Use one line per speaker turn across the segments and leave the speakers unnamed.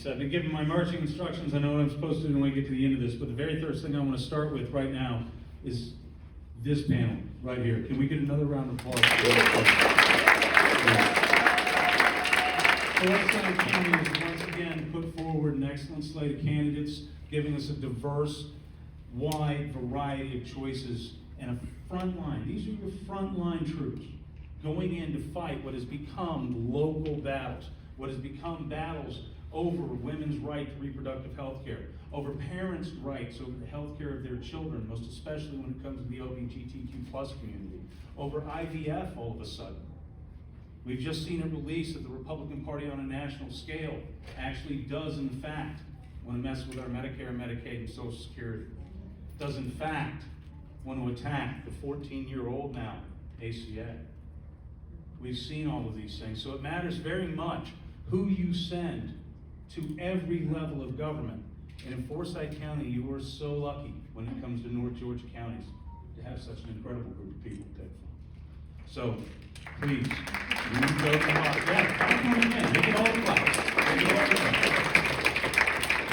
I've been given my marching instructions. I know what I'm supposed to do when we get to the end of this, but the very first thing I want to start with right now is this panel right here. Can we get another round of applause? Forsyth County has once again put forward an excellent slate of candidates, giving us a diverse, wide variety of choices and a front line. These are your frontline troops going in to fight what has become local battles, what has become battles over women's right to reproductive health care, over parents' rights over the health care of their children, most especially when it comes to the LGBTQ plus community, over IVF all of a sudden. We've just seen it released that the Republican Party on a national scale actually does in fact want to mess with our Medicare, Medicaid, and Social Security. Does in fact want to attack the 14-year-old now ACA. We've seen all of these things, so it matters very much who you send to every level of government. And in Forsyth County, you are so lucky when it comes to North Georgia counties to have such an incredible group of people to pick from. So, please, you go to the heart. Yeah, come on in. Make it all the class.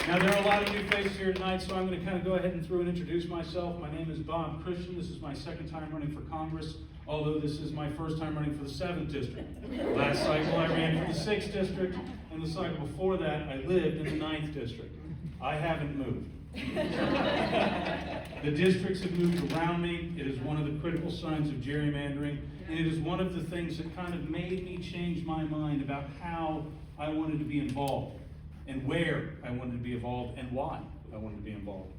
Now, there are a lot of new faces here tonight, so I'm going to kind of go ahead and through and introduce myself. My name is Bob Christian. This is my second time running for Congress, although this is my first time running for the 7th District. Last cycle, I ran for the 6th District, and the cycle before that, I lived in the 9th District. I haven't moved. The districts have moved around me. It is one of the critical signs of gerrymandering, and it is one of the things that kind of made me change my mind about how I wanted to be involved, and where I wanted to be involved, and why I wanted to be involved.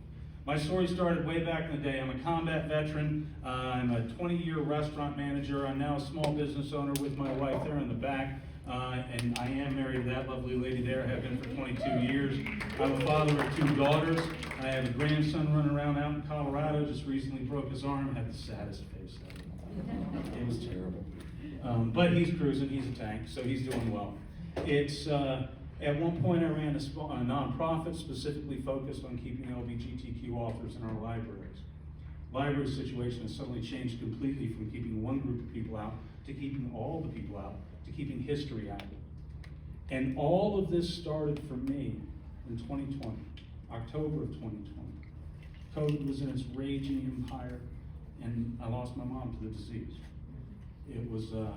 My story started way back in the day. I'm a combat veteran. I'm a 20-year restaurant manager. I'm now a small business owner with my wife there in the back. And I am married to that lovely lady there. I have been for 22 years. I'm a father of 2 daughters. I have a grandson running around out in Colorado. Just recently broke his arm. Had the saddest face ever. It was terrible. But he's cruising. He's a tank, so he's doing well. It's at one point I ran a nonprofit specifically focused on keeping LGBTQ authors in our libraries. Library situation has suddenly changed completely from keeping one group of people out to keeping all the people out, to keeping history out. And all of this started for me in 2020, October of 2020. COVID was in its raging empire, and I lost my mom to the disease. It was a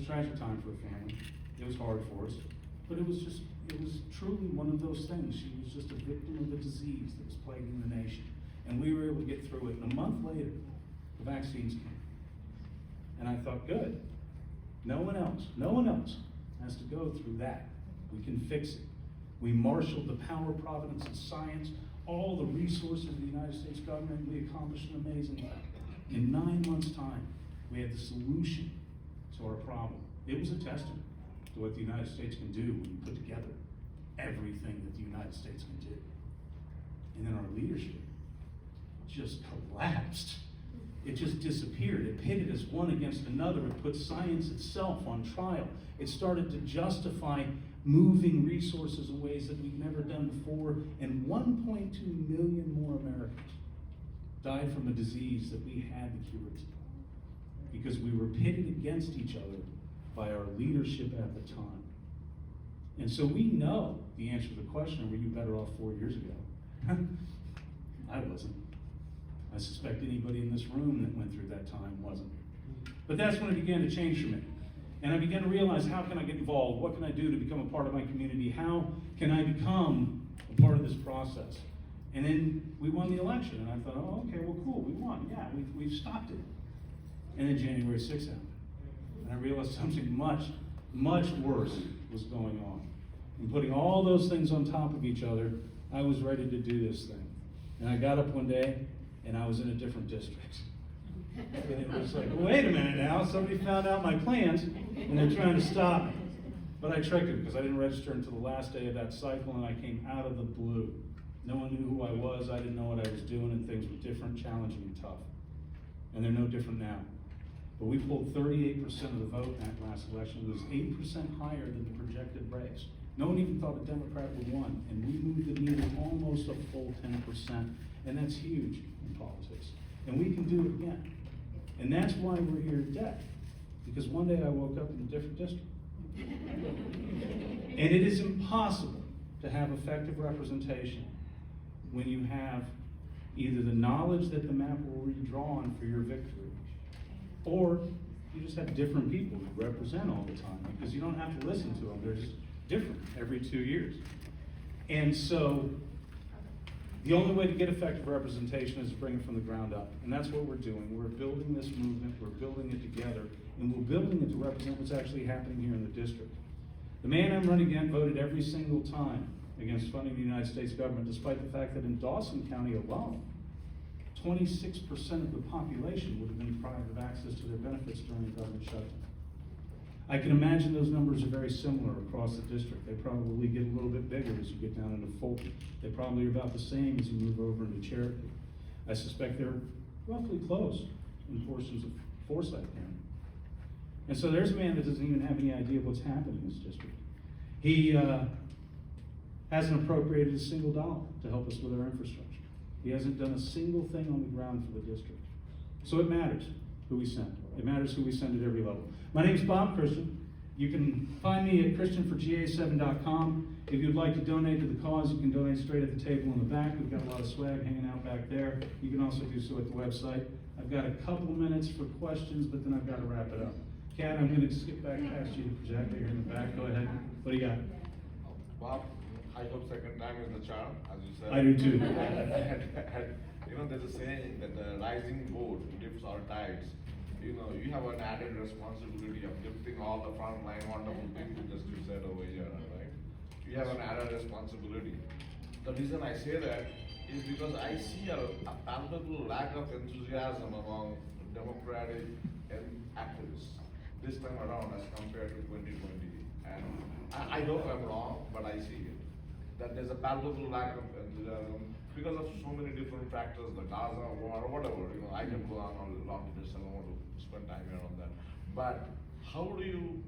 tragic time for a family. It was hard for us, but it was truly one of those things. She was just a victim of the disease that was plaguing the nation. And we were able to get through it. And a month later, the vaccines came. And I thought, good. No one else has to go through that. We can fix it. We marshaled the power, providence, and science, all the resources of the United States government. We accomplished an amazing thing. In 9 months' time, we had the solution to our problem. It was a testament to what the United States can do when you put together everything that the United States can do. And then our leadership just collapsed. It just disappeared. It pitted us one against another. It put science itself on trial. It started to justify moving resources in ways that we've never done before. And 1.2 million more Americans died from a disease that we had the cure to, because we were pitted against each other by our leadership at the time. And so we know the answer to the question, were you better off 4 years ago? I wasn't. I suspect anybody in this room that went through that time wasn't. But that's when it began to change for me. And I began to realize, how can I get involved? What can I do to become a part of my community? How can I become a part of this process? And then we won the election, and I thought, oh, okay, well, cool, we won. Yeah, we've stopped it. And then January 6th happened. And I realized something much, much worse was going on. And putting all those things on top of each other, I was ready to do this thing. And I got up one day, and I was in a different district. And it was like, wait a minute now, somebody found out my plans, and they're trying to stop me. But I tricked it, because I didn't register until the last day of that cycle, and I came out of the blue. No one knew who I was, I didn't know what I was doing, and things were different, challenging, and tough. And they're no different now. But we pulled 38% of the vote in that last election. It was 8% higher than the projected race. No one even thought a Democrat would win, and we moved the needle almost a full 10%, and that's huge in politics. And we can do it again. And that's why we're here today, because one day I woke up in a different district. And it is impossible to have effective representation when you have either the knowledge that the map will be drawn for your victory, or you just have different people who represent all the time, because you don't have to listen to them. They're just different every 2 years. And so the only way to get effective representation is to bring it from the ground up. And that's what we're doing. We're building this movement, we're building it together, and we're building it to represent what's actually happening here in the district. The man I'm running against voted every single time against funding the United States government, despite the fact that in Dawson County alone, 26% of the population would have been deprived of access to their benefits during the government shutdown. I can imagine those numbers are very similar across the district. They probably get a little bit bigger as you get down into Fulton. They probably are about the same as you move over into Cherokee. I suspect they're roughly close in portions of Forsyth County. And so there's a man that doesn't even have any idea what's happening in this district. He hasn't appropriated a single dollar to help us with our infrastructure. He hasn't done a single thing on the ground for the district. So it matters who we send. It matters who we send at every level. My name is Bob Christian. You can find me at christianforga7.com. If you'd like to donate to the cause, you can donate straight at the table in the back. We've got a lot of swag hanging out back there. You can also do so at the website. I've got a couple minutes for questions, but then I've got to wrap it up. Kat, I'm going to skip back past you, the projector here in the back. Go ahead. What do you got?
Bob, I hope second time is the charm, as you said.
I do too.
You know, there's a saying that the rising boat lifts all tides. You know, you have an added responsibility of lifting all the frontline wonderful people just you said over here, right? You have an added responsibility. The reason I say that is because I see a palpable lack of enthusiasm among Democratic and activists this time around as compared to 2020. And I hope I'm wrong, but I see it. That there's a palpable lack of enthusiasm because of so many different factors, the Gaza war, or whatever. You know, I can go on a long list. I don't want to spend time here on that. But how do you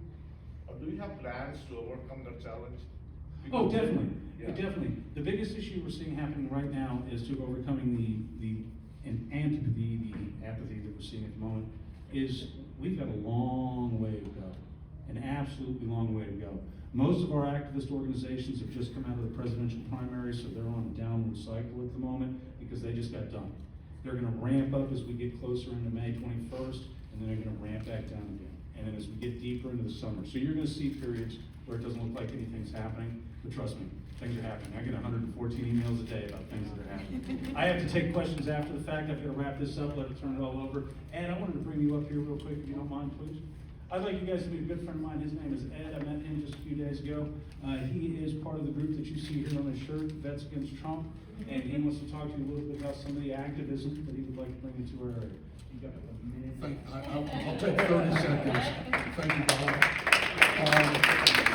have plans to overcome that challenge?
Oh, definitely.
Yeah.
Definitely. The biggest issue we're seeing happening right now is to overcoming the apathy that we're seeing at the moment, is we've got a long way to go. An absolutely long way to go. Most of our activist organizations have just come out of the presidential primary, so they're on a downward cycle at the moment because they just got done. They're going to ramp up as we get closer into May 21st, and then they're going to ramp back down again. And then as we get deeper into the summer. So you're going to see periods where it doesn't look like anything's happening, but trust me, things are happening. I get 114 emails a day about things that are happening. I have to take questions after the fact. I've got to wrap this up, let it turn it all over. Ed, I wanted to bring you up here real quick, if you don't mind, please. I'd like you guys to meet a good friend of mine. His name is Ed. I met him just a few days ago. He is part of the group that you see here on his shirt, Vets Against Trump, and he wants to talk to you a little bit about some of the activism that he would like to bring into our area. You got a minute?
I'll take 30 seconds. Thank you, Bob.